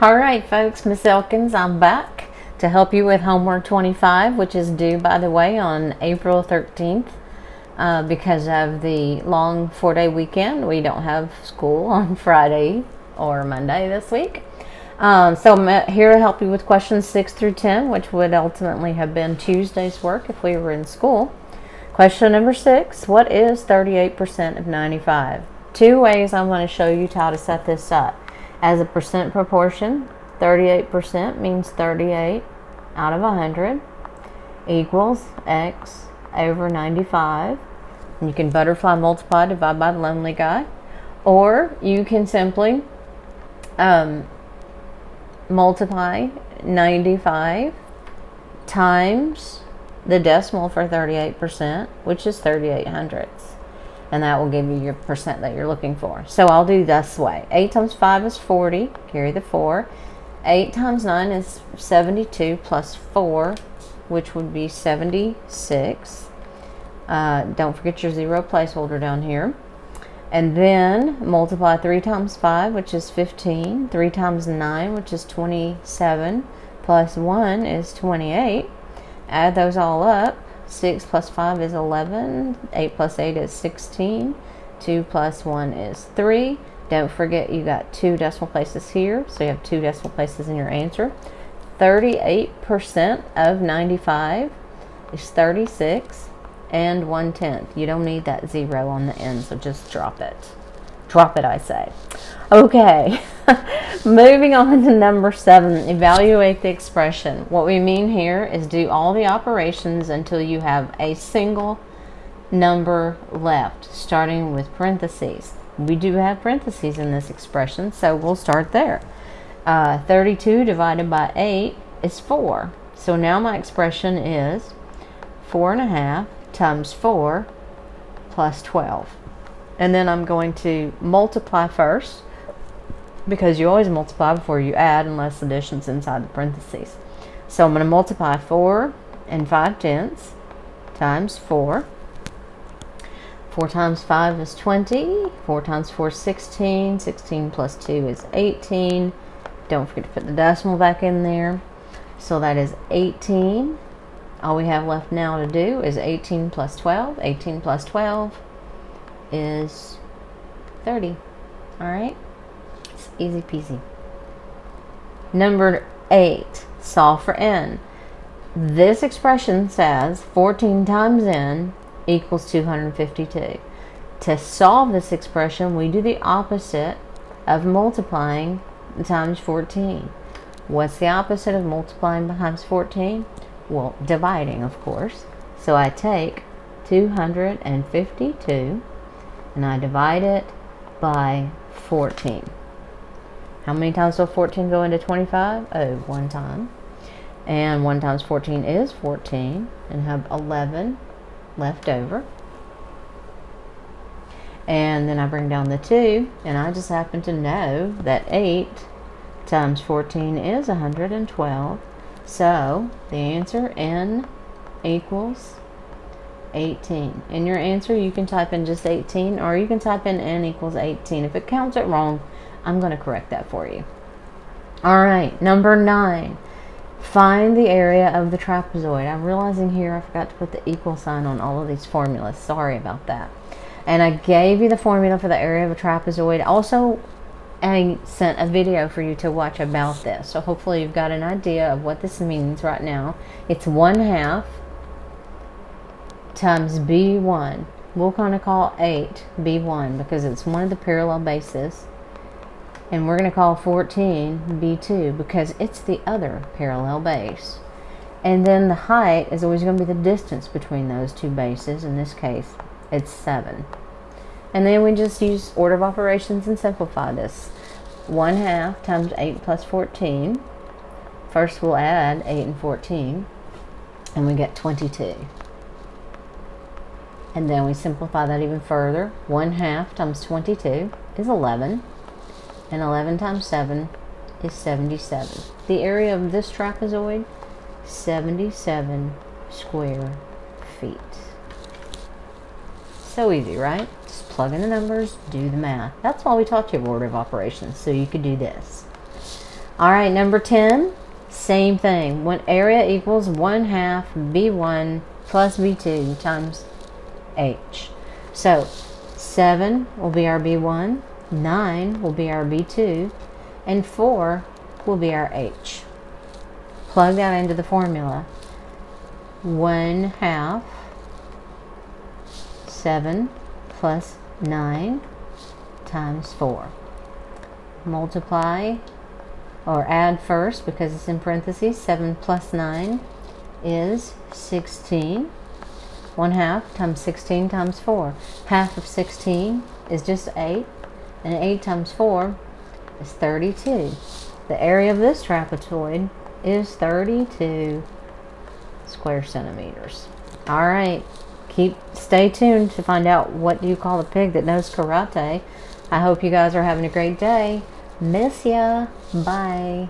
All right, folks, Miss Elkins, I'm back to help you with homework 25, which is due, by the way, on April 13th. Because of the long 4-day weekend, we don't have school on Friday or Monday this week. So I'm here to help you with questions 6 through 10, which would ultimately have been Tuesday's work if we were in school. Question number 6, what is 38% of 95? Two ways I'm going to show you how to set this up. As a percent proportion, 38% means 38 out of 100 equals x over 95. And you can butterfly multiply, divide by the lonely guy. Or you can simply multiply 95 times the decimal for 38%, which is 38 hundredths. And that will give you your percent that you're looking for. So I'll do this way. 8 times 5 is 40. Carry the 4. 8 times 9 is 72 plus 4, which would be 76. Don't forget your zero placeholder down here. And then multiply 3 times 5, which is 15. 3 times 9, which is 27. Plus 1 is 28. Add those all up. 6 plus 5 is 11. 8 plus 8 is 16. 2 plus 1 is 3. Don't forget you got 2 decimal places here, so you have 2 decimal places in your answer. 38% of 95 is 36 and 1/10. You don't need that 0 on the end, so just drop it. Drop it, I say. Okay, moving on to number 7, evaluate the expression. What we mean here is do all the operations until you have a single number left, starting with parentheses. We do have parentheses in this expression, so we'll start there. 32 divided by 8 is 4. So now my expression is 4.5 times 4 plus 12. And then I'm going to multiply first, because you always multiply before you add unless addition's inside the parentheses. So I'm going to multiply 4 and 5/10 times 4. 4 times 5 is 20. 4 times 4 is 16. 16 plus 2 is 18. Don't forget to put the decimal back in there. So that is 18. All we have left now to do is 18 plus 12. 18 plus 12 is 30. All right? It's easy peasy. Number 8, solve for n. This expression says 14 times n equals 252. To solve this expression, we do the opposite of multiplying times 14. What's the opposite of multiplying times 14? Well, dividing, of course. So I take 252 and I divide it by 14. How many times will 14 go into 25? Oh, 1 time. And 1 times 14 is 14, and have 11 left over. And then I bring down the 2, and I just happen to know that 8 times 14 is 112. So the answer n equals 18. In your answer, you can type in just 18, or you can type in n equals 18. If it counts it wrong, I'm going to correct that for you. All right, number 9. Find the area of the trapezoid. I'm realizing here I forgot to put the equal sign on all of these formulas. Sorry about that. And I gave you the formula for the area of a trapezoid. Also, I sent a video for you to watch about this. So hopefully you've got an idea of what this means right now. It's 1/2 times B1. We'll kind of call 8 B1 because it's one of the parallel bases. And we're going to call 14 B2 because it's the other parallel base. And then the height is always going to be the distance between those two bases. In this case, it's 7. And then we just use order of operations and simplify this. 1/2 times 8 plus 14. First we'll add 8 and 14, and we get 22. And then we simplify that even further. 1/2 times 22 is 11. And 11 times 7 is 77. The area of this trapezoid, 77 square feet. So easy, right? Just plug in the numbers, do the math. That's why we taught you order of operations, so you could do this. All right, number 10, same thing. When area equals 1/2 B1 plus B2 times H. So 7 will be our B1, 9 will be our B2, and 4 will be our H. Plug that into the formula. 1/2 7 plus 9 times 4. Multiply or add first because it's in parentheses. 7 plus 9 is 16. 1/2 times 16 times 4. Half of 16 is just 8, and 8 times 4 is 32. The area of this trapezoid is 32 square centimeters. All right, stay tuned to find out what do you call a pig that knows karate. I hope you guys are having a great day. Miss ya. Bye.